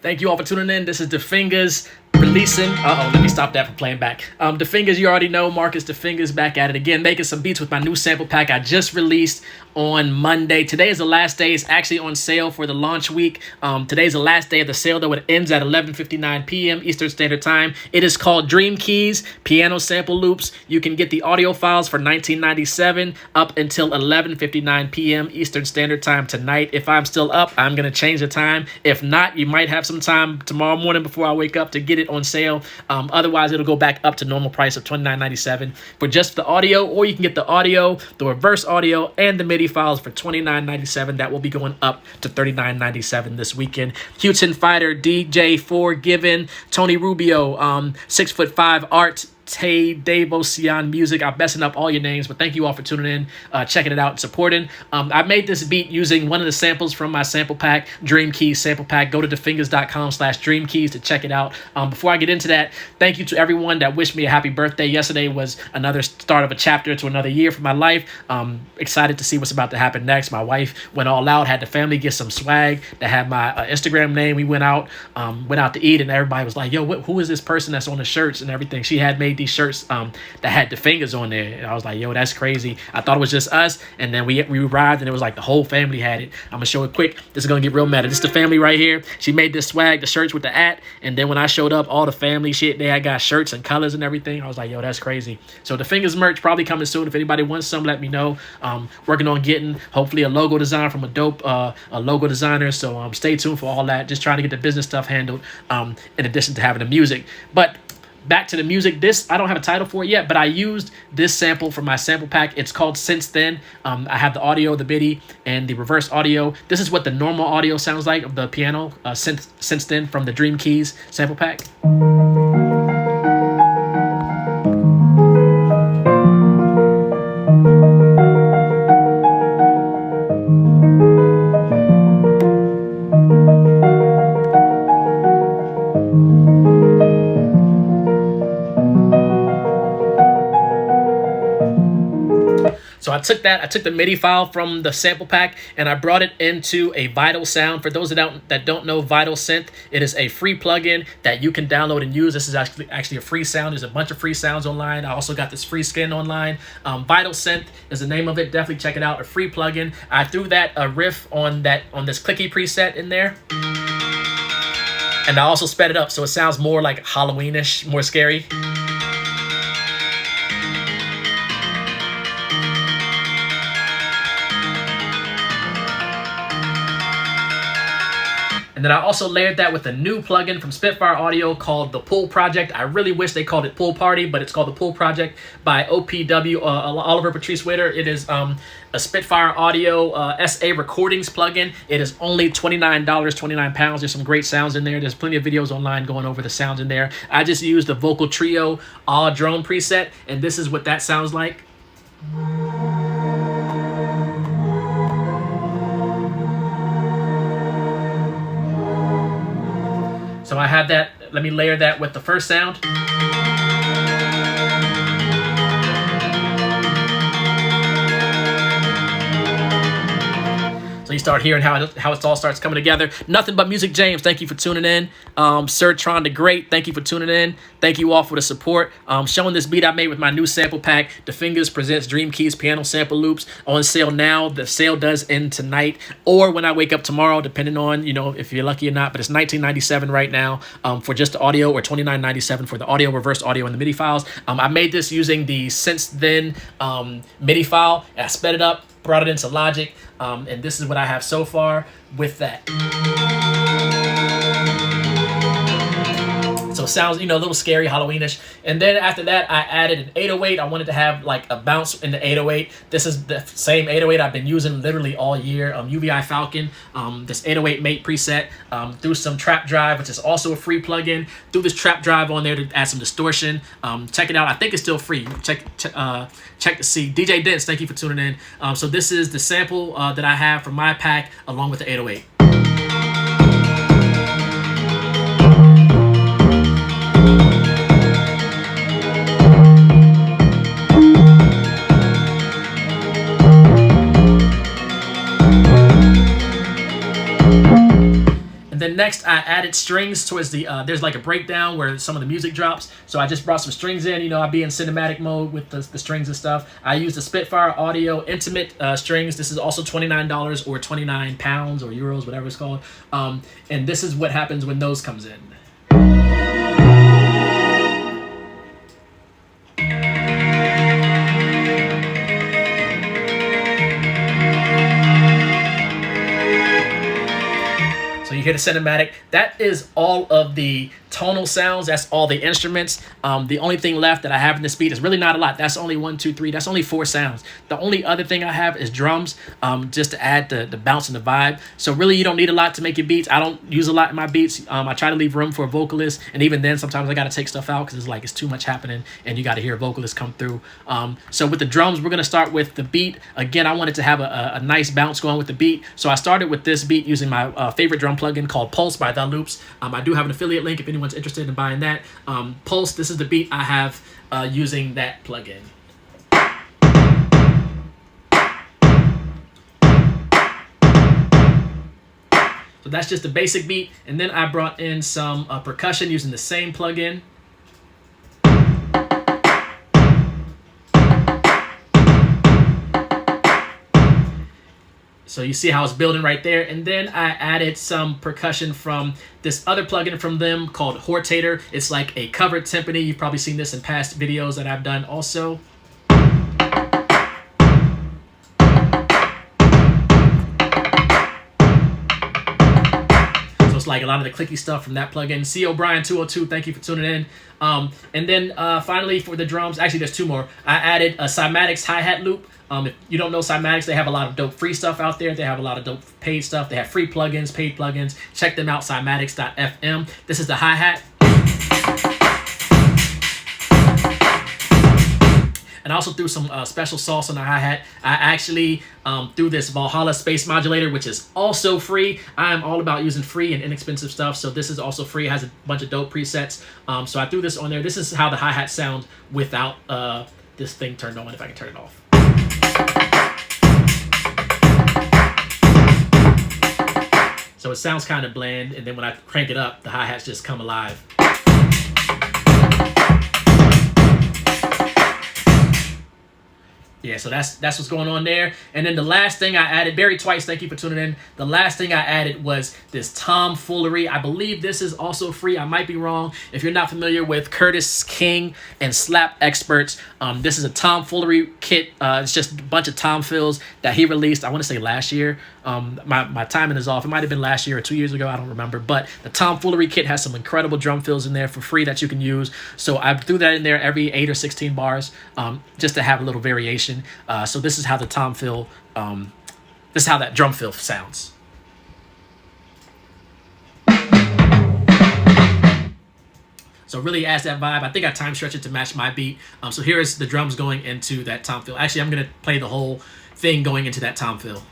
Thank you all for tuning in. This is the Fingaz releasing. Let me stop that from playing back. The Fingaz, you already know, Marcus the Fingaz back at it again, making some beats with my new sample pack I just released on Monday. Today is the last day. It's actually on sale for the launch week. Today's the last day of the sale, though. It ends at 11:59 p.m. Eastern Standard Time. It is called Dream Keys Piano Sample Loops. You can get the audio files for $19.97 up until 11:59 p.m. Eastern Standard Time tonight. If I'm still up, I'm going to change the time. If not, you might have some time tomorrow morning before I wake up to get it on sale. Otherwise, it'll go back up to normal price of $29.97 for just the audio, or you can get the audio, the reverse audio, and the MIDI files for $29.97. That will be going up to $39.97 this weekend. Houston Fighter, DJ Forgiven, Tony Rubio, 6'5" Art, Tay, Davo, Sian Music. I'm messing up all your names, but thank you all for tuning in, checking it out, and supporting. I made this beat using one of the samples from my sample pack, Dream Keys sample pack. Go to thefingaz.com/dreamkeys to check it out. Before I get into that, thank you to everyone that wished me a happy birthday. Yesterday was another start of a chapter to another year for my life. Excited to see what's about to happen next. My wife went all out, had the family get some swag that had my Instagram name. We went out to eat, and everybody was like, yo, who is this person that's on the shirts and everything? She had made these shirts that had the Fingaz on there, and I was like, yo, that's crazy. I thought it was just us, and then we arrived and it was like the whole family had it. I'm gonna show it quick. This is gonna get real meta. This is the family right here. She made this swag, the shirts with the @ and then when I showed up, all the family shit, they had got shirts and colors and everything. I was like, yo, that's crazy. So the Fingaz merch probably coming soon. If anybody wants some, let me know. Working on getting hopefully a logo design from a dope a logo designer, so stay tuned for all that. Just trying to get the business stuff handled in addition to having the music. But back to the music. This, I don't have a title for it yet, but I used this sample from my sample pack. It's called Since Then. I have the audio, the MIDI, and the reverse audio. This is what the normal audio sounds like of the piano, Since Then, from the Dream Keys sample pack. So I took the MIDI file from the sample pack and I brought it into a Vital Sound. For those that don't know Vital Synth, it is a free plugin that you can download and use. This is actually a free sound. There's a bunch of free sounds online. I also got this free skin online. Vital Synth is the name of it. Definitely check it out. A free plugin. I threw that riff on this clicky preset in there. And I also sped it up so it sounds more like Halloweenish, more scary. And then I also layered that with a new plugin from Spitfire Audio called the Pool Project. I really wish they called it Pool Party, but it's called the Pool Project by OPW, Oliver Patrice Witter. It is a Spitfire Audio SA recordings plugin. It is only $29, 29 pounds. There's some great sounds in there. There's plenty of videos online going over the sounds in there. I just used the Vocal Trio All Drone preset, and this is what that sounds like. So I have that. Let me layer that with the first sound. So you start hearing how it all starts coming together. Nothing But Music James, thank you for tuning in. Sir Tron the Great, thank you for tuning in. Thank you all for the support. Showing this beat I made with my new sample pack. The Fingaz presents Dream Keys Piano Sample Loops on sale now. The sale does end tonight or when I wake up tomorrow, depending on, if you're lucky or not. But it's $19.97 right now for just the audio, or $29.97 for the audio, reverse audio, and the MIDI files. I made this using the Since Then MIDI file. And I sped it up, brought it into Logic, and this is what I have so far with that. So it sounds, a little scary, Halloweenish. And then after that, I added an 808. I wanted to have like a bounce in the 808. This is the same 808 I've been using literally all year. UVI Falcon, this 808 Mate preset. Threw some Trap Drive, which is also a free plugin. Threw this Trap Drive on there to add some distortion. Check it out. I think it's still free. Check to see. DJ Dents, thank you for tuning in. So this is the sample that I have from my pack along with the 808. next I added strings towards the, there's like a breakdown where some of the music drops. So I just brought some strings in, you know, I'll be in cinematic mode with the strings and stuff. I used the Spitfire Audio Intimate strings. This is also $29 or 29 pounds or euros, whatever it's called. And this is what happens when those comes in. So you hear the cinematic. That is all of the tonal sounds. That's all the instruments. The only thing left that I have in this beat is really not a lot. That's only 1, 2, 3. That's only 4 sounds. The only other thing I have is drums, just to add the bounce and the vibe. So really, you don't need a lot to make your beats. I don't use a lot in my beats. I try to leave room for a vocalist, and even then, sometimes I got to take stuff out because it's too much happening, and you got to hear a vocalist come through. So with the drums, we're gonna start with the beat. Again, I wanted to have a nice bounce going with the beat, so I started with this beat using my favorite drum plugin called Pulse by The Loops. I do have an affiliate link if anyone's interested in buying that. Pulse, this is the beat I have using that plugin. So that's just the basic beat, and then I brought in some percussion using the same plugin. So you see how it's building right there. And then I added some percussion from this other plugin from them called Hortator. It's like a covered timpani. You've probably seen this in past videos that I've done also. So it's like a lot of the clicky stuff from that plugin. C. O'Brien 202, thank you for tuning in. And then finally for the drums, actually there's 2 more. I added a Cymatics hi-hat loop. If you don't know Cymatics, they have a lot of dope free stuff out there. They have a lot of dope paid stuff. They have free plugins, paid plugins. Check them out, cymatics.fm. This is the hi-hat. And I also threw some special sauce on the hi-hat. I actually threw this Valhalla space modulator, which is also free. I am all about using free and inexpensive stuff, so this is also free. It has a bunch of dope presets. So I threw this on there. This is how the hi-hat sounds without this thing turned on, if I can turn it off. So it sounds kind of bland, and then when I crank it up, the hi-hats just come alive. Yeah, so that's what's going on there. And then the last thing I added, Barry Twice, thank you for tuning in. The last thing I added was this Tomfoolery. I believe this is also free. I might be wrong. If you're not familiar with Curtis King and Slap Experts, this is a Tomfoolery kit. It's just a bunch of tom fills that he released, I want to say last year. My timing is off. It might have been last year or 2 years ago. I don't remember. But the Tomfoolery kit has some incredible drum fills in there for free that you can use. So I threw that in there every 8 or 16 bars just to have a little variation. So this is how the tom fill, this is how that drum fill sounds. So really adds that vibe. I think I time stretched it to match my beat. So here is the drums going into that tom fill. Actually, I'm going to play the whole thing going into that tom fill.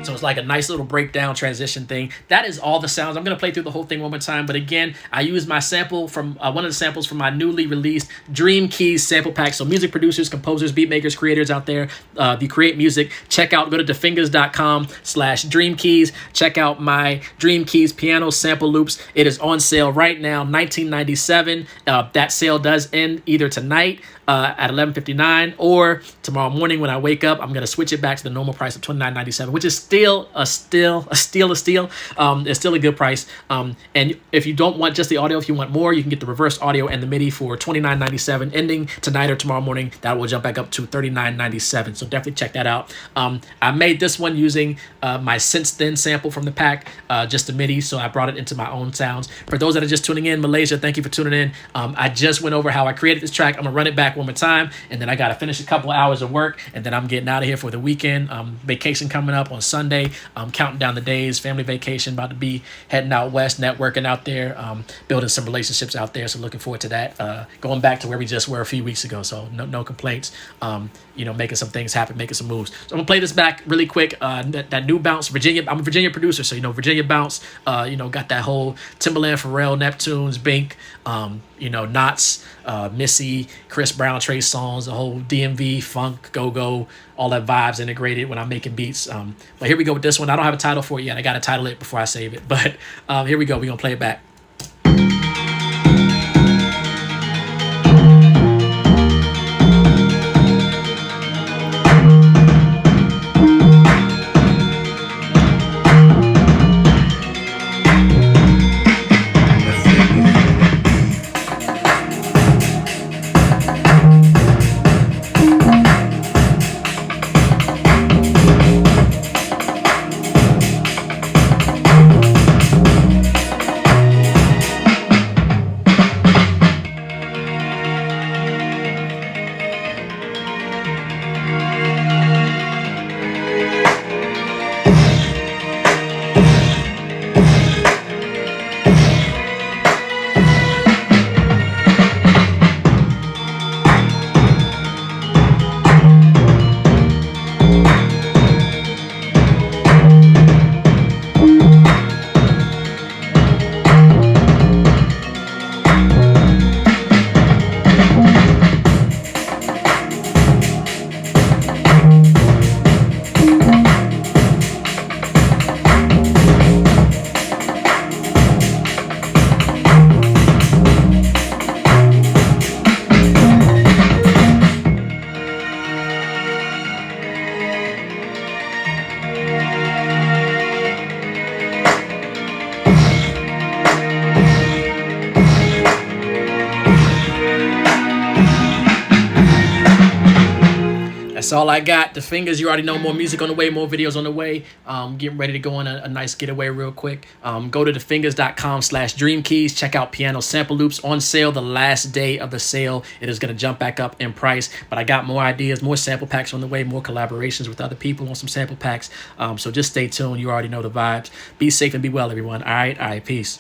So it's like a nice little breakdown transition thing. That is all the sounds. I'm going to play through the whole thing one more time. But again, I used my sample from one of the samples from my newly released Dream Keys sample pack. So music producers, composers, beat makers, creators out there, if you create music, check out, go to defingaz.com/dreamkeys. Check out my Dream Keys piano sample loops. It is on sale right now, $19.97. That sale does end either tonight at 11:59 or tomorrow morning when I wake up. I'm going to switch it back to the normal price of $29.97, which is still a steal. It's still a good price. And if you don't want just the audio, if you want more, you can get the reverse audio and the MIDI for $29.97 ending tonight or tomorrow morning. That will jump back up to $39.97. So definitely check that out. I made this one using my Since Then sample from the pack, just the MIDI. So I brought it into my own sounds. For those that are just tuning in, Malaysia, thank you for tuning in. I just went over how I created this track. I'm gonna run it back one more time, and then I got to finish a couple of hours of work, and then I'm getting out of here for the weekend. Vacation coming up on Sunday. way. Counting down the days, family vacation, about to be heading out west, networking out there, building some relationships out there. So looking forward to that. Going back to where we just were a few weeks ago. So no complaints. Making some things happen, making some moves. So I'm gonna play this back really quick. That new bounce, Virginia. I'm a Virginia producer, so Virginia bounce. Got that whole Timberland, Pharrell, Neptunes, Bink, Knots, Missy, Chris Brown, Trey Songz, the whole DMV, funk, go, all that vibes integrated when I'm making beats. But here we go with this one. I don't have a title for it yet. I gotta title it before I save it. But here we go. We're gonna play it back. That's all I got. The Fingaz, you already know, more music on the way, more videos on the way. Getting ready to go on a nice getaway real quick. Go to thefingaz.com/dreamkeys. Check out piano sample loops on sale the last day of the sale. It is going to jump back up in price, but I got more ideas, more sample packs on the way, more collaborations with other people on some sample packs. So just stay tuned. You already know the vibes. Be safe and be well, everyone. All right, peace.